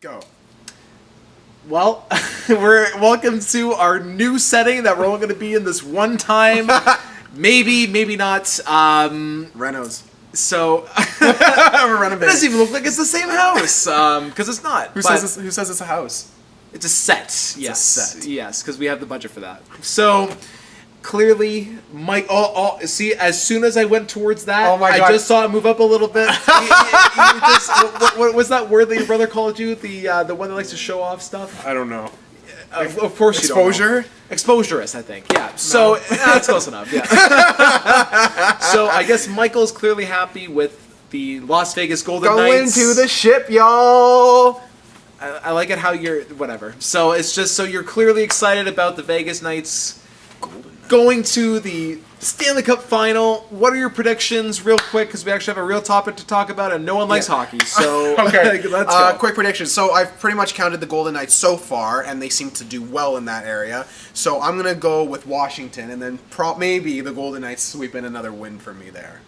Go. Well, we're welcome to our new setting that we're all going to be in this one time. Maybe not. Renos. So We're it renovating. doesn't even look like it's the same house because it's not. Who says it's a house? It's a set. Yes, set. Yes, because we have the budget for that. So clearly, Mike. See, as soon as I went towards that, Oh my God. I just saw it move up a little bit. What was that word that your brother called you? The one that likes to show off stuff. I don't know. Of course, you don't know. Exposure? Exposurist, I think. Yeah. So that's close enough. Yeah. So I guess Michael's clearly happy with the Las Vegas Golden Knights. Going to the ship, y'all. I like it how you're whatever. So it's just so you're clearly excited about the Vegas Knights going to the Stanley Cup Final. What are your predictions, real quick? Because we actually have a real topic to talk about, and no one likes hockey. So Okay, let's go. quick prediction. So I've pretty much counted the Golden Knights so far, and they seem to do well in that area. So I'm gonna go with Washington, and then maybe the Golden Knights sweep in another win for me there.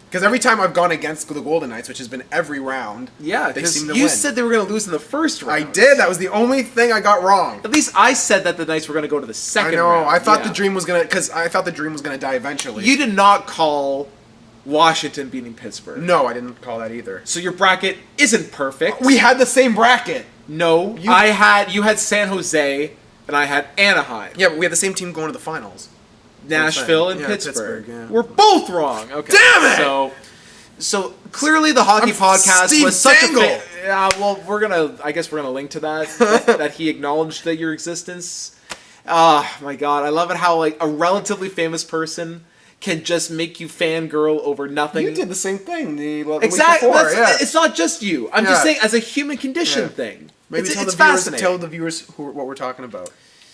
Because every time I've gone against the Golden Knights, which has been every round, Yeah, they because seem to you win. said they were going to lose in the first round. I did. That was the only thing I got wrong. At least I said that the Knights were going to go to the I second know. round. I thought Yeah. the dream was gonna, because I thought the dream was gonna die eventually. You did not call Washington beating Pittsburgh. No, I didn't call that either. So your bracket isn't perfect. We had the same bracket. No, you had San Jose and I had Anaheim. Yeah, but we had the same team going to the finals. Nashville and Yeah, Pittsburgh. Pittsburgh, yeah. We're both wrong. Okay. Damn it! So clearly the hockey podcast Steve was such Dangle. a yeah. Well, I guess we're gonna link to that that he acknowledged that your existence. Ah, my God, I love it how like a relatively famous person can just make you fangirl over nothing. You did the same thing the Exactly. week before. Yeah. It's not just you. I'm just Yeah. saying as a human condition Yeah. thing. Maybe it's tell fascinating. the viewers what we're talking about.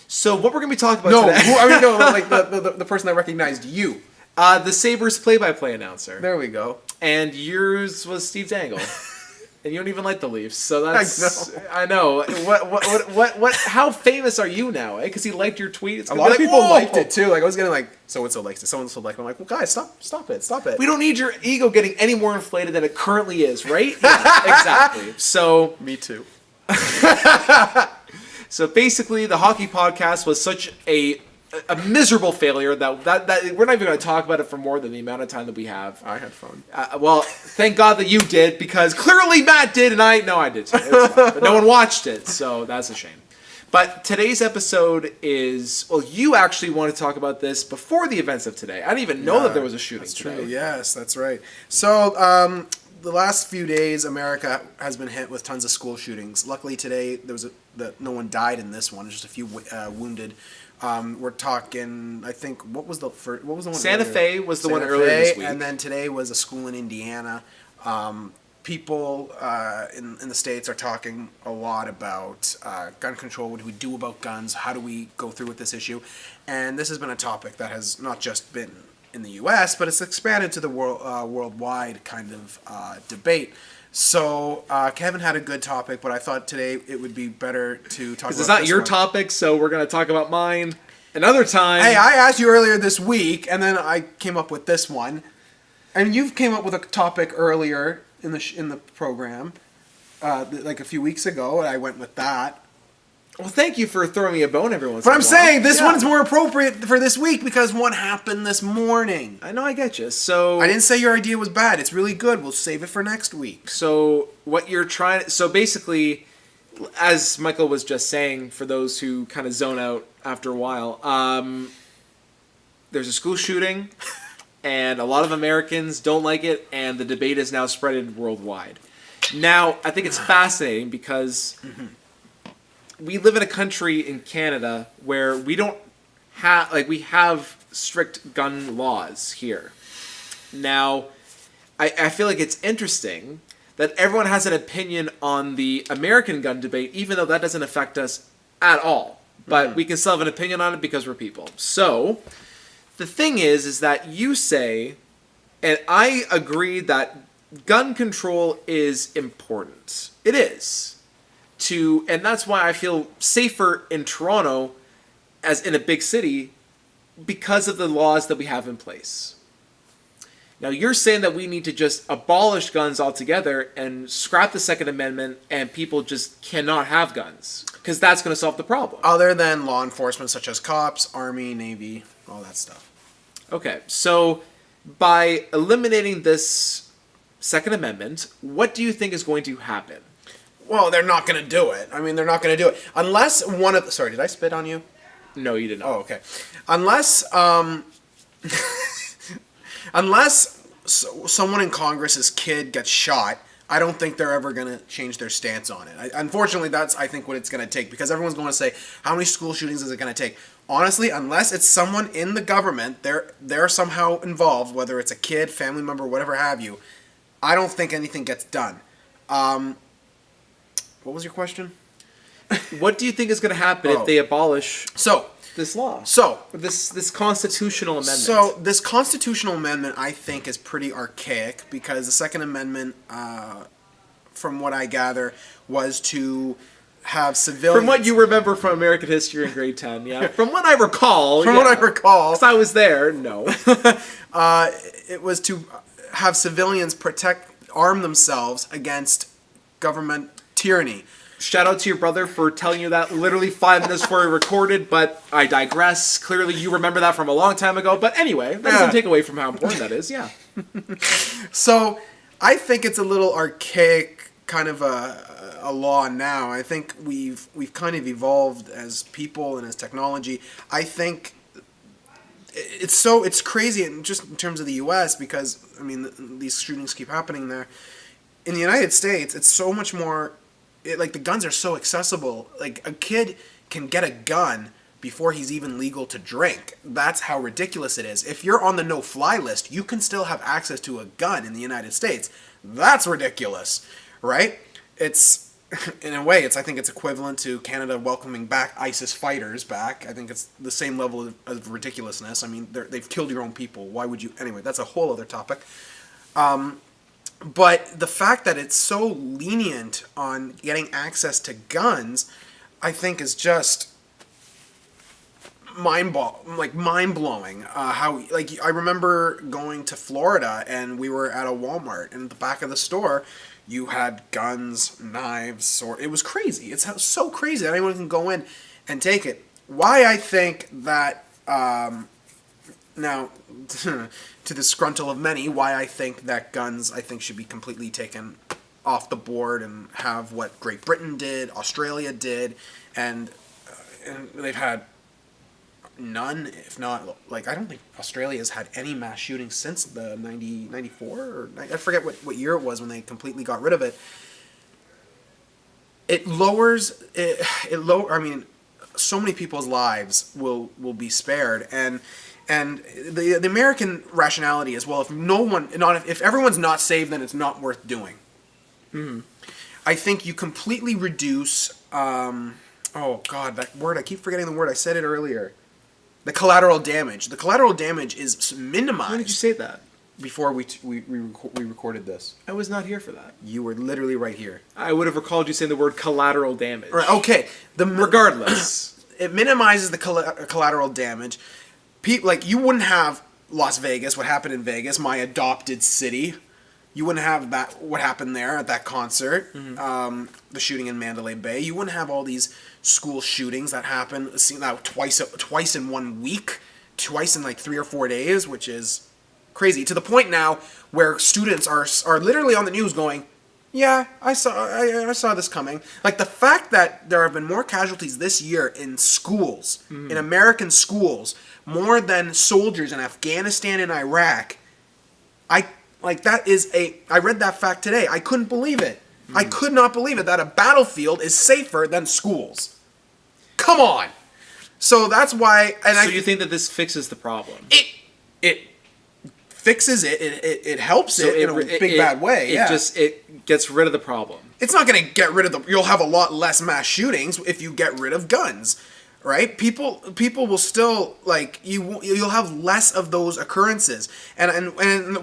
So what we're gonna be talking about No, today? like the person that recognized you. The Sabres play-by-play announcer. There we go. And yours was Steve Dangle. And you don't even like the Leafs, so that's... I know. I know. What, how famous are you now, eh? Because he liked your tweet. It's A gonna lot be of like, people "Whoa!" liked it too. Like I was getting like so-and-so likes it, so-and-so liked it. I'm like, well guys, stop it. We don't need your ego getting any more inflated than it currently is, right? Yeah, exactly. So... Me too. So basically, the hockey podcast was such a miserable failure that we're not even going to talk about it for more than the amount of time that we have. I had fun. Well, thank God that you did, because clearly Matt did, and I did too. It was fun. But no one watched it, so that's a shame. But today's episode is, well, you actually want to talk about this before the events of today. I didn't even know that there was a shooting That's today. true. Yes, that's right. So the last few days, America has been hit with tons of school shootings. Luckily today, no one died in this one. Just a few wounded. We're talking. I think what was the one? Santa earlier? Fe was the one Santa earlier Fe, this week. and then today was a school in Indiana. People in the States are talking a lot about gun control. What do we do about guns? How do we go through with this issue? And this has been a topic that has not just been in the U.S., but it's expanded to the worldwide kind of debate. So Kevin had a good topic, but I thought today it would be better to talk about It's not this your one. topic, so we're going to talk about mine another time. Hey, I asked you earlier this week, and then I came up with this one. And you've came up with a topic earlier in the program, like a few weeks ago, and I went with that. Well, thank you for throwing me a bone every once But in a I'm while. saying this Yeah. one's more appropriate for this week because one happened this morning. I know, I get you. So I didn't say your idea was bad. It's really good. We'll save it for next week. So what you're trying... So basically, as Michael was just saying, for those who kind of zone out after a while, there's a school shooting, and a lot of Americans don't like it, and the debate is now spreaded worldwide. Now, I think it's fascinating because we live in a country in Canada where we don't have... Like, we have strict gun laws here. Now, I feel like it's interesting that everyone has an opinion on the American gun debate, even though that doesn't affect us at all. But we can still have an opinion on it because we're people. So, the thing is that you say, and I agree that gun control is important. It is. And that's why I feel safer in Toronto as in a big city because of the laws that we have in place. Now, you're saying that we need to just abolish guns altogether and scrap the Second Amendment, and people just cannot have guns, because that's going to solve the problem. Other than law enforcement, such as cops, Army, Navy, all that stuff. Okay, so by eliminating this Second Amendment, what do you think is going to happen? Well, they're not going to do it. I mean, they're not going to do it. Unless one of... Sorry, did I spit on you? No, you did not. Oh, okay. Unless... unless someone in Congress's kid gets shot, I don't think they're ever going to change their stance on it. Unfortunately, that's, I think, what it's going to take. Because everyone's going to say, how many school shootings is it going to take? Honestly, unless it's someone in the government, they're somehow involved, whether it's a kid, family member, whatever have you, I don't think anything gets done. What was your question? What do you think is going to happen if they abolish this law? This constitutional amendment. So this constitutional amendment, I think, is pretty archaic because the Second Amendment, from what I gather, was to have civilians... From what you remember from American history in grade 10, yeah. From what I recall... From what I recall... Because I was there, no. It was to have civilians arm themselves against government tyranny. Shout out to your brother for telling you that literally 5 minutes before we recorded, but I digress. Clearly you remember that from a long time ago, but anyway, that doesn't take away from how important that is, yeah. So, I think it's a little archaic kind of a law now. I think we've kind of evolved as people and as technology. I think it's crazy, and just in terms of the U.S., because, I mean, these shootings keep happening there. In the United States, it's so much more... the guns are so accessible. Like, a kid can get a gun before he's even legal to drink. That's how ridiculous it is. If you're on the no-fly list, you can still have access to a gun in the United States. That's ridiculous, right? It's, in a way, I think it's equivalent to Canada welcoming back ISIS fighters back. I think it's the same level of ridiculousness. I mean, they've killed your own people. Why would you... Anyway, that's a whole other topic. But the fact that it's so lenient on getting access to guns, I think is just mind-blowing. How I remember going to Florida and we were at a Walmart, and at the back of the store you had guns, knives, it was crazy. It's so crazy that anyone can go in and take it. Why I think that now, to the scruntle of many, why I think that guns, should be completely taken off the board and have what Great Britain did, Australia did, and they've had none, if not, I don't think Australia's had any mass shootings since the 94, or I forget what year it was when they completely got rid of it. It lowers, I mean, so many people's lives will be spared, and the American rationality is, well, if everyone's not saved, then it's not worth doing. Mm-hmm. I think you completely reduce, oh God, that word, I keep forgetting the word, I said it earlier. The collateral damage. The collateral damage is minimized. When did you say that? Before we recorded this. I was not here for that. You were literally right here. I would have recalled you saying the word collateral damage. Right, okay. Regardless. It minimizes the collateral damage. You wouldn't have Las Vegas, what happened in Vegas, my adopted city. You wouldn't have what happened there at that concert, mm-hmm. The shooting in Mandalay Bay. You wouldn't have all these school shootings that happen twice in 1 week, twice in 3 or 4 days, which is crazy. To the point now where students are literally on the news going, yeah, I saw this coming. The fact that there have been more casualties this year in schools, mm-hmm. in American schools, more than soldiers in Afghanistan and Iraq, I read that fact today. I couldn't believe it. Mm. I could not believe it that a battlefield is safer than schools. Come on. So that's why... So you think that this fixes the problem? It fixes it. It helps in a big bad way. It gets rid of the problem. It's not going to get rid of you'll have a lot less mass shootings if you get rid of guns. Right? People will still you'll have less of those occurrences. And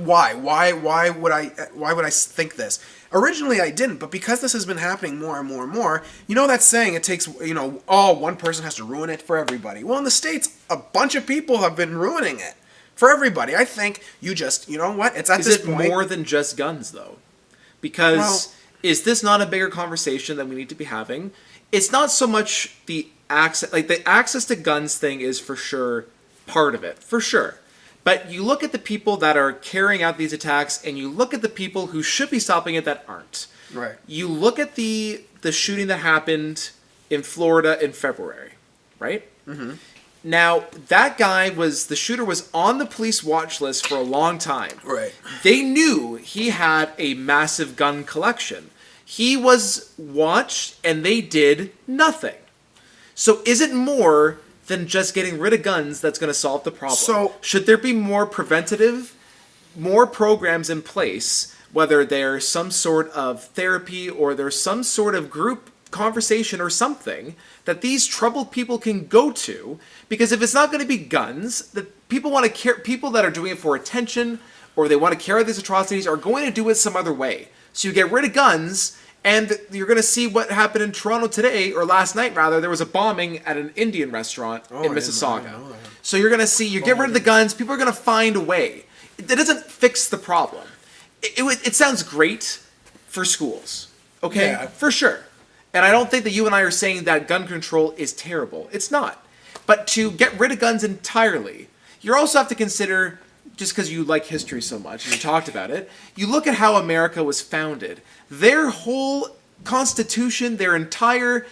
why? Why would I think this? Originally I didn't, but because this has been happening more and more and more, that saying, it takes, one person has to ruin it for everybody. Well, in the States, a bunch of people have been ruining it for everybody. I think you know what? It's at Is this it point. more than just guns, though? Because Well- is this not a bigger conversation that we need to be having? It's not so much the access, like the access to guns thing is for sure part of it, for sure. But you look at the people that are carrying out these attacks, and you look at the people who should be stopping it that aren't. Right. You look at the shooting that happened in Florida in February, right? Mm-hmm. Now, the shooter was on the police watch list for a long time. Right. They knew he had a massive gun collection. He was watched, and they did nothing. So is it more than just getting rid of guns that's going to solve the problem? So- should there be more preventative, more programs in place, whether there's some sort of therapy or there's some sort of group conversation or something that these troubled people can go to? Because if it's not going to be guns, that people want to care, people that are doing it for attention or they want to carry out these atrocities are going to do it some other way. So you get rid of guns, and you're going to see what happened in Toronto today, or last night rather. There was a bombing at an Indian restaurant in Mississauga. So you're going to see, you get rid of the guns, people are going to find a way. It doesn't fix the problem. It sounds great for schools, okay? Yeah. For sure. And I don't think that you and I are saying that gun control is terrible. It's not. But to get rid of guns entirely, you also have to consider, just because you like history so much and you talked about it, you look at how America was founded. Their whole constitution, their entire,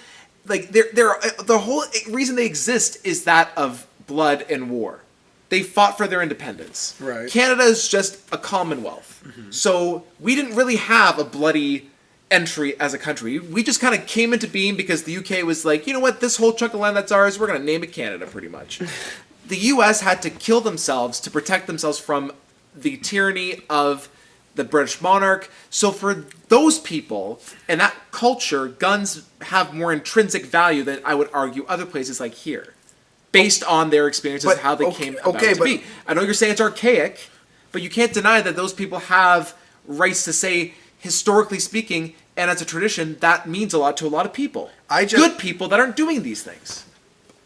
like, the whole reason they exist is that of blood and war. They fought for their independence. Right. Canada is just a commonwealth. Mm-hmm. So we didn't really have a bloody entry as a country. We just kind of came into being because the UK was like, you know what, this whole chunk of land that's ours, we're going to name it Canada, pretty much. The US had to kill themselves to protect themselves from the tyranny of the British monarch. So for those people and that culture, guns have more intrinsic value than I would argue other places like here, based on their experiences and how they came about to be. I know you're saying it's archaic, but you can't deny that those people have rights to say, historically speaking, and as a tradition, that means a lot to a lot of people. Good people that aren't doing these things.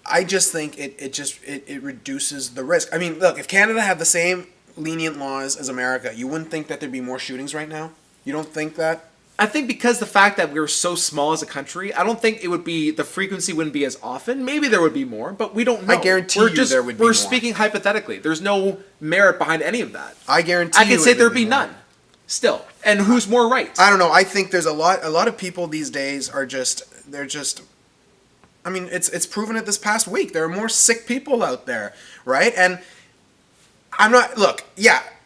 I just think it reduces the risk. I mean, look, if Canada had the same lenient laws as America, you wouldn't think that there'd be more shootings right now? You don't think that? I think because the fact that we're so small as a country, I don't think it would be, the frequency wouldn't be as often. Maybe there would be more, but we don't know. I guarantee there would be more. We're speaking hypothetically. There's no merit behind any of that. I guarantee I can say there'd be none. Still. And who's more right? I don't know. I think there's a lot of people these days are just, I mean, it's proven it this past week. There are more sick people out there, right? And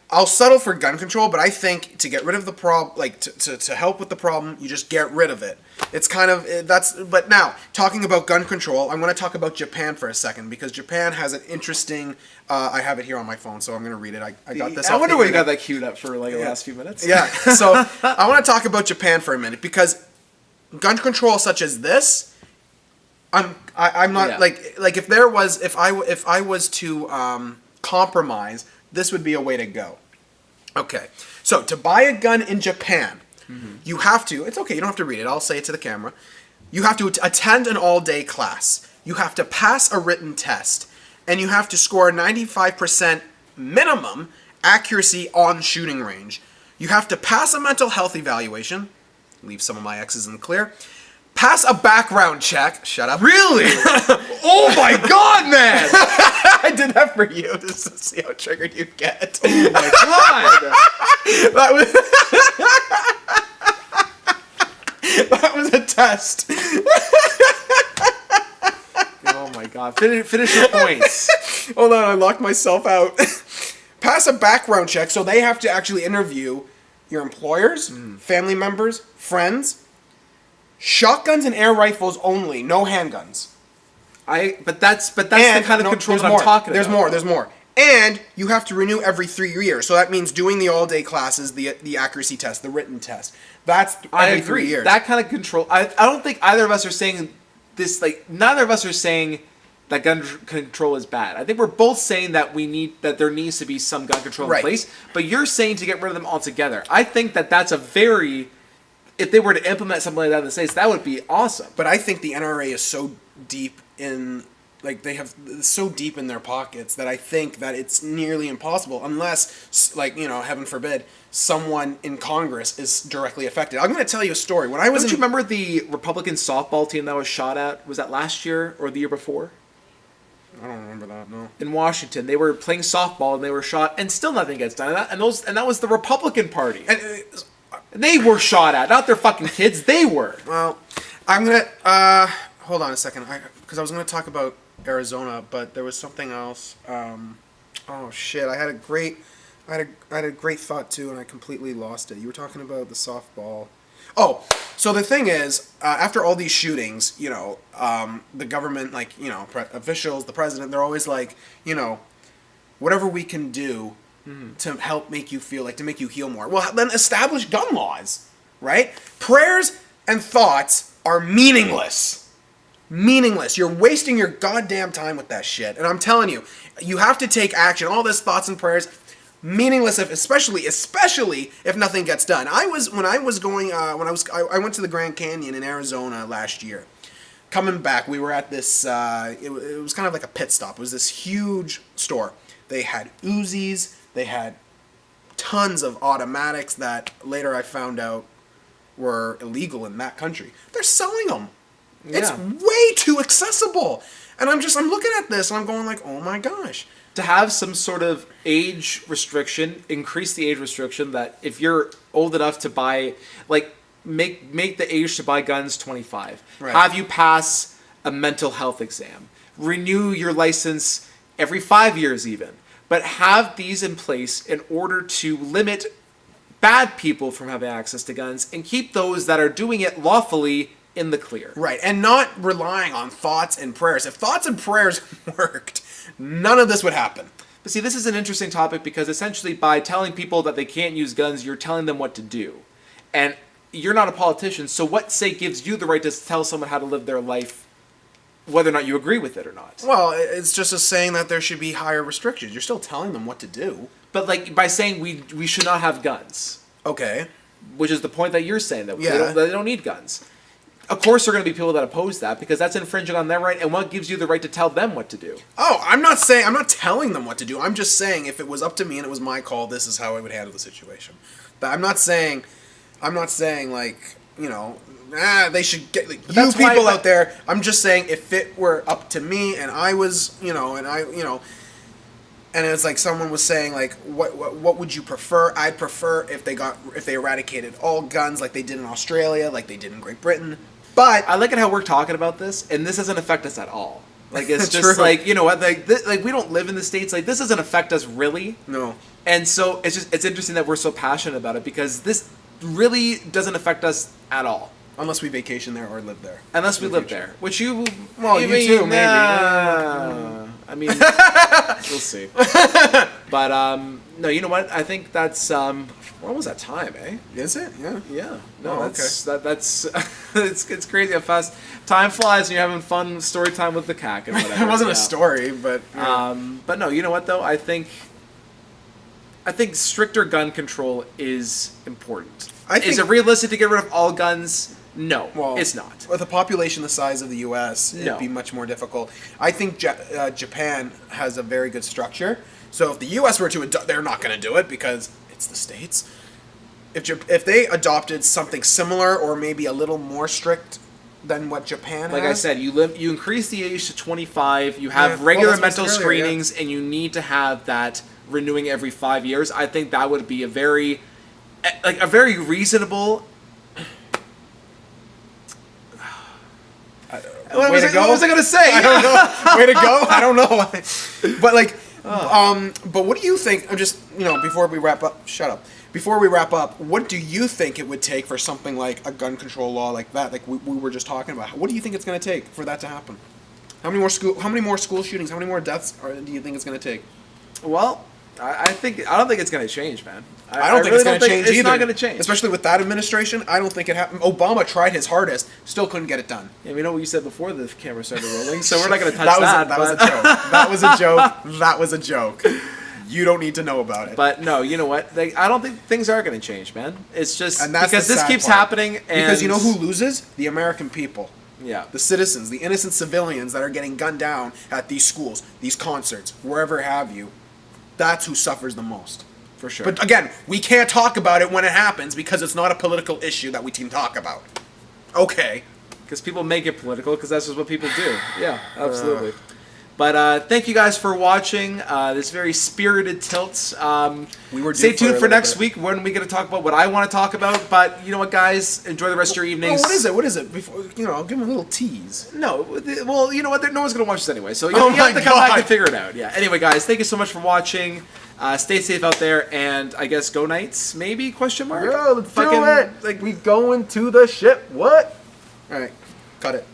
I'll settle for gun control, but I think to get rid of the problem, like to help with the problem, you just get rid of it. It's kind of, but now, talking about gun control, I'm going to talk about Japan for a second, because Japan has an interesting, I have it here on my phone, so I'm going to read it. I got this. I wonder where you got that queued up for, like, the last few minutes. Yeah, so I want to talk about Japan for a minute, because gun control such as this, I'm not, like if I was to compromise, this would be a way to go. Okay, so to buy a gun in Japan, you have to, it's okay, you don't have to read it, I'll say it to the camera. You have to attend an all-day class. You have to pass a written test. And you have to score 95% minimum accuracy on shooting range. You have to pass a mental health evaluation. Leave some of my X's in the clear. Pass a background check. Shut up. Really? Oh my god, man! I did that for you, just to see how triggered you get. Oh my god! That was a test. Oh my god. Finish your points. Hold on, I locked myself out. Pass a background check, so they have to actually interview your employers, family members, friends. Shotguns and air rifles only, no handguns. But that's the kind of control that I'm talking about. There's more. And you have to renew every 3 years. So that means doing the all-day classes, the accuracy test, the written test. That's every 3 years. That kind of control. I don't think either of us are saying this, like, neither of us are saying that gun control is bad. I think we're both saying that there needs to be some gun control in place, but you're saying to get rid of them altogether. I think that's a very, if they were to implement something like that in the States, that would be awesome. But I think the NRA is so deep in like they have so deep in their pockets that I think that it's nearly impossible unless, like, you know, heaven forbid, someone in Congress is directly affected. I'm going to tell you a story. When I was Don't you remember the Republican softball team that was shot at? Was that last year or the year before? I don't remember that, no. In Washington, they were playing softball and they were shot, and still nothing gets done. And that was the Republican Party. And, They were shot at, not their fucking kids. They were. well, I'm going to, hold on a second, because I was going to talk about Arizona, but there was something else. Oh shit! I had a great thought too, and I completely lost it. You were talking about the softball. Oh, so the thing is, after all these shootings, you know, the government, like, you know, officials, the president, they're always like, you know, whatever we can do to help make you feel like, to make you heal more. Well, then establish gun laws, right? Prayers and thoughts are meaningless. Meaningless. You're wasting your goddamn time with that shit. And I'm telling you, you have to take action. All this thoughts and prayers, meaningless. Especially if nothing gets done. I went to the Grand Canyon in Arizona last year. Coming back, we were at this. It was kind of like a pit stop. It was this huge store. They had Uzis. They had tons of automatics that later I found out were illegal in that country. They're selling them. Yeah. It's way too accessible. And I'm looking at this and I'm going like, oh my gosh. To have some sort of age restriction, increase the age restriction that if you're old enough to buy, like, make the age to buy guns 25. Right. Have you pass a mental health exam. Renew your license every 5 years even. But have these in place in order to limit bad people from having access to guns and keep those that are doing it lawfully in the clear. Right, and not relying on thoughts and prayers. If thoughts and prayers worked, none of this would happen. But see, this is an interesting topic because essentially by telling people that they can't use guns, you're telling them what to do. And you're not a politician, so what say gives you the right to tell someone how to live their life, whether or not you agree with it or not? Well, it's just a saying that there should be higher restrictions. You're still telling them what to do. But like by saying we should not have guns. Okay. Which is the point that you're saying, that Yeah. they don't need guns. Of course there are going to be people that oppose that because that's infringing on their right, and what gives you the right to tell them what to do? Oh, I'm not telling them what to do. I'm just saying if it was up to me and it was my call, this is how I would handle the situation. But I'm not saying like, you know, they should get, like, you people out there. I'm just saying if it were up to me and I was, you know, and it's like someone was saying like, what would you prefer? I'd prefer if they eradicated all guns like they did in Australia, like they did in Great Britain. But I like it how we're talking about this, and this doesn't affect us at all. Like it's just True. like, you know what, like we don't live in the States. Like this doesn't affect us really. No. And so it's interesting that we're so passionate about it because this really doesn't affect us at all. Unless we vacation there or live there. Unless we live there, which you too, maybe. I mean, we'll see. But no, you know what? I think that's we're almost at time, eh? Is it? Yeah. Yeah. No, Oh, that's it's crazy how fast time flies when you're having fun story time with the cack and whatever. It wasn't yeah. a story, but But no, you know what though? I think stricter gun control is important. Is it realistic to get rid of all guns? No, it's not. With a population the size of the U.S., No. it'd be much more difficult. I think Japan has a very good structure. So if the U.S. were to they're not going to do it because it's the States. If they adopted something similar or maybe a little more strict than what Japan Like has. I said, you increase the age to 25. You have Yeah, regular well, that's what I mental said earlier, screenings, and you need to have that renewing every 5 years. I think that would be a very reasonable. What was I going to say? I don't know. Way to go. I don't know. But like, but what do you think? I'm just, before we wrap up. Shut up. Before we wrap up, what do you think it would take for something like a gun control law like that? Like we were just talking about. What do you think it's going to take for that to happen? How many more school shootings? How many more deaths do you think it's going to take? Well, I don't think it's going to change, man. I don't think it's going to change either. It's not going to change. Especially with that administration, I don't think it happened. Obama tried his hardest, still couldn't get it done. Yeah, we know what you said before the camera started rolling, so we're not going to touch that. That was a joke. That was a joke. That was a joke. You don't need to know about it. But no, you know what? I don't think things are going to change, man. It's just And that's because the this sad keeps part. happening. And Because you know who loses? The American people. Yeah. The citizens, the innocent civilians that are getting gunned down at these schools, these concerts, wherever have you, that's who suffers the most. For sure. But again, we can't talk about it when it happens because it's not a political issue that we can talk about. Okay. Because people make it political, because that's just what people do. Yeah, absolutely. But thank you guys for watching this very spirited Tilts. We were Stay due tuned a for little next bit. week when we get to talk about what I want to talk about. But you know what, guys? Enjoy the rest of your evenings. Oh, what is it? What is it? Before, I'll give them a little tease. No, well, you know what? No one's going to watch this anyway, so you, Oh you have my to come back God. and figure it out. Yeah. Anyway, guys, thank you so much for watching. Stay safe out there, and I guess go Knights, maybe? Question mark. Yeah, let's Fucking, do it. like, we going to the ship. What? All right. Cut it.